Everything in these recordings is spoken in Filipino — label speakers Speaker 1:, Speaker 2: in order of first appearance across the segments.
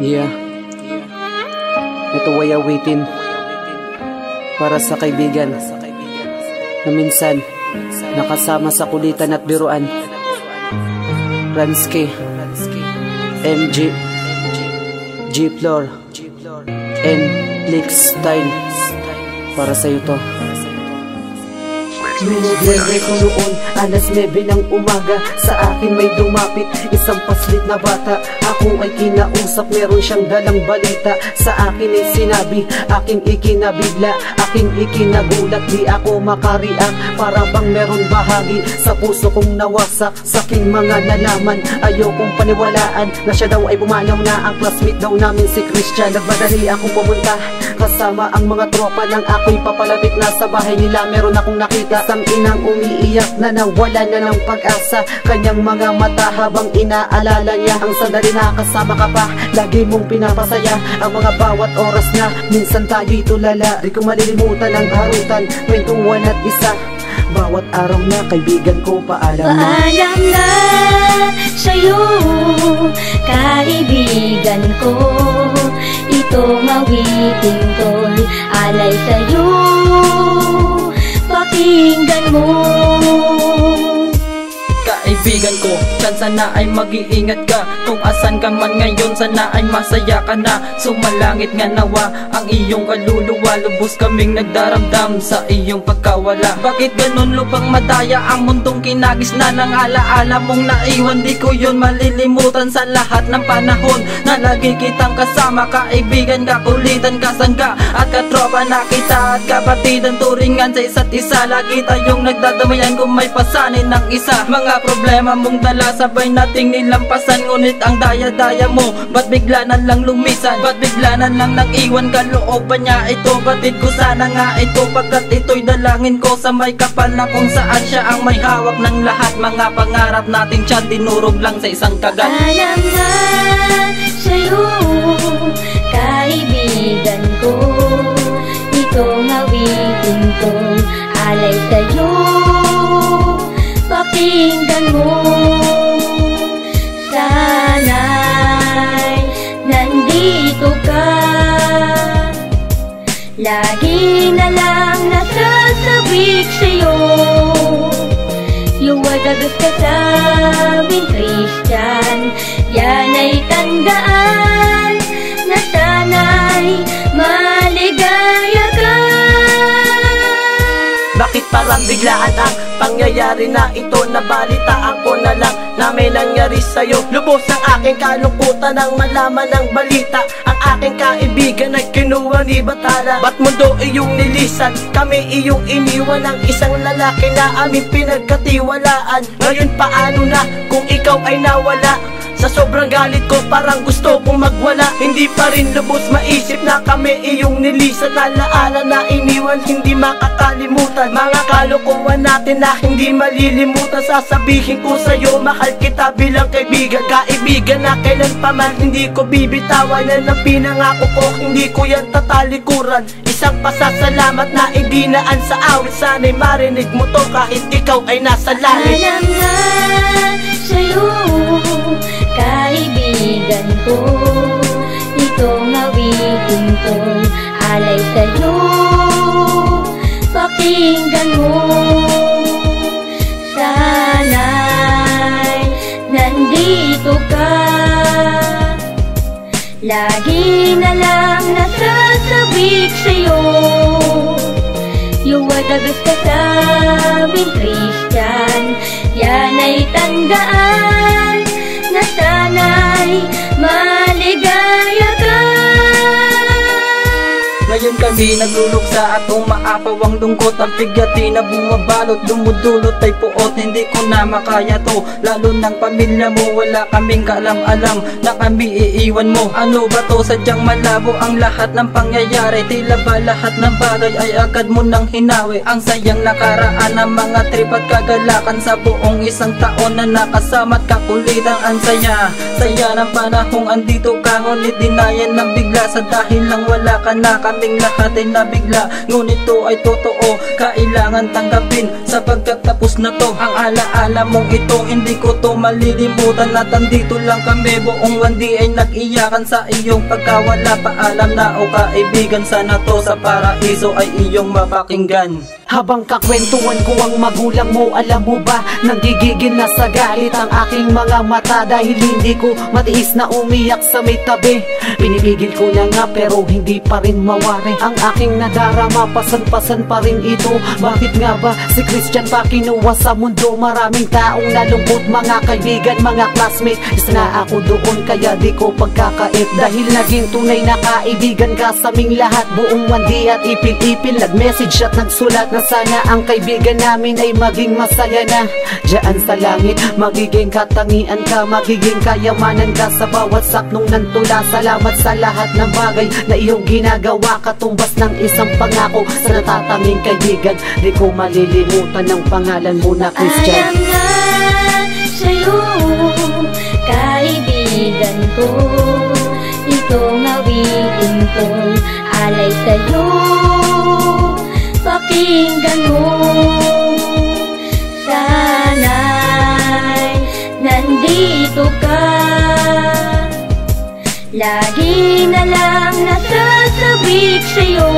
Speaker 1: Yeah, ito ay awitin para sa kaibigan na minsan nakasama sa kulitan at biruan. Ransky, MG, G-Floor, and Flix Style. Para sa'yo to. Minigwere ko noon, alas 9 ng umaga. Sa akin may dumapit, isang paslit na bata. Ako ay kinausap, meron siyang dalang balita. Sa akin ay sinabi, aking ikinabigla, aking ikinagulat. Di ako makariak, para bang meron bahagi sa puso kong nawasak. Sa aking mga nalaman, ayokong paniwalaan na siya daw ay bumanaw na. Ang classmate daw namin si Christian. Nagmadali akong pumunta kasama ang mga tropa nang ako'y papalapit na sa bahay nila. Meron akong nakita ang inang umiiyak na nawala na ng pag-asa. Kanyang mga mata habang inaalala niya ang sandali na kasama ka pa. Lagi mong pinapasaya ang mga bawat oras na minsan tayo'y tulala. Di ko malilimutan ang harutan, kwentuhan at isa. Bawat araw na kaibigan ko, paalam na.
Speaker 2: Paalam na sa'yo, kaibigan ko. Itong awiting to'y alay sa'yo, pakinggan mo.
Speaker 3: Kaibigan ko, dyan sana ay mag-iingat ka. Kung asan ka man ngayon, sana ay masaya ka na. Sumalangit nga nawa ang iyong kaluluwa. Lubos kaming nagdaramdam sa iyong pagkawala. Bakit ganun lubang madaya ang mundong kinagis na ng alaala mong naiwan? Di ko yun malilimutan sa lahat ng panahon na lagi kitang kasama. Kaibigan, kakulitan, kasangga at katropa na kita at kapatidan, turingan sa isa't isa. Lagi tayong nagdadamayan kung may pasanin ng isa. Mga problema mong dala, sabay nating nilampasan. Ngunit ang daya-daya mo, ba't bigla na lang lumisan? Ba't bigla na lang nag-iwan? Kalooban niya ito, batid ko sana nga ito. Pagkat ito'y dalangin ko sa may kapal na kung saan siya ang may hawak ng lahat. Mga pangarap natin siya dinurog lang sa isang kagat.
Speaker 2: Alam na sa'yo, kaibigan ko. Itong awitin ko, alay sa'yo, pakinggan mo. Sana'y nandito ka, lagi na lang nasasabik sa'yo. You are the best kasabing Christian. Yan ay tandaan na sana'y maligaya ka.
Speaker 4: Bakit parang biglaan ang pangyayari na ito? Nabalitaan ko na lang na may nangyari sa'yo. Lubos ang aking kalungkutan nang malaman ng balita. Ang aking kaibigan ay kinuha ni Batala. Ba't mundo iyong nilisan? Kami iyong iniwan ng isang lalaki na aming pinagkatiwalaan. Ngayon paano na kung ikaw ay nawala? Sa sobrang galit ko parang gusto kong magwala. Hindi pa rin lubos maisip na kami iyong nilisan. Alaala na iniwan, hindi makakalimutan. Mga kalokohan natin na hindi malilimutan. Sasabihin ko sa'yo, mahal kita bilang kaibigan. Kaibigan na kailan pa man hindi ko bibitawan. Yan ang pinangako ko, hindi ko yan tatalikuran. Isang pasasalamat na idinaan sa awit. Sana'y marinig mo to kahit ikaw ay nasa langit.
Speaker 2: Alam na sa'yo, kaibigan ko. Itong awitin ko'y alay sa'yo, pakinggan mo. Sana'y nandito ka, lagi na lang nasasabik sa'yo. You are the best kasabing Christian. Yan ay tandaan na sana'y maligaya ka.
Speaker 3: Ngayon kami nagluluksa at umaapaw ang lungkot. Ang bigati na bumabalot, dumudulot ay puot. Hindi ko na makaya to, lalo ng pamilya mo. Wala kaming kaalam-alam na kami iiwan mo. Ano ba to? Sadyang malabo ang lahat ng pangyayari. Tila ba lahat ng bagay ay agad mo nang hinawi? Ang sayang nakaraan ng mga trip at kagalakan sa buong isang taon na nakasama't kakulitan. Ang saya, saya ng panahong andito ka. Ngunit dinayan ng bigla sa dahil lang wala ka na. Kaming lahat lahat ay nabigla, ngunit ito ay totoo, kailangan tanggapin sapagkat tapos na to. Ang alaala mong ito, hindi ko to malilimutan. At andito lang kami, buong wandi ay nag-iyakan sa iyong pagkawala. Paalam na o kaibigan, sana to sa paraiso ay iyong mapakinggan.
Speaker 1: Habang kakwentuhan ko ang magulang mo, alam mo ba, nanggigigil na sa galit ang aking mga mata dahil hindi ko matiis na umiyak sa may tabi. Pinipigil ko na nga pero hindi pa rin mawari ang aking nadarama, pasan-pasan pa rin ito. Bakit nga ba si Christian pa kinuha sa mundo? Maraming taong nalungkot, mga kaibigan, mga classmates. Isa na ako doon kaya di ko pagkakait, dahil naging tunay na kaibigan ka sa aming lahat. Buong wandi at ipil-ipil, nag-message at nagsulat na sana ang kaibigan namin ay maging masaya na. Diyan sa langit, magiging katangian ka, magiging kayamanan ka sa bawat saknong ng tula. Salamat sa lahat ng bagay na iyong ginagawa, katumbas ng isang pangako sa natatanging kaibigan. Di ko malilimutan ang pangalan mo na Christian.
Speaker 2: Alam na sa'yo, kaibigan ko, itong awitin kong alay sa'yo. Pakinggan mo, sana'y nandito ka. Lagi na lang nasasabik sa'yo,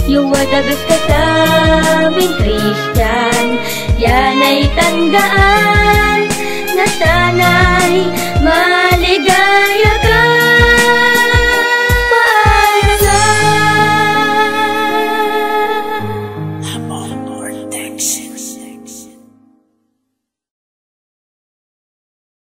Speaker 2: you are the best kasabing Christian. Yan ay tandaan na sana'y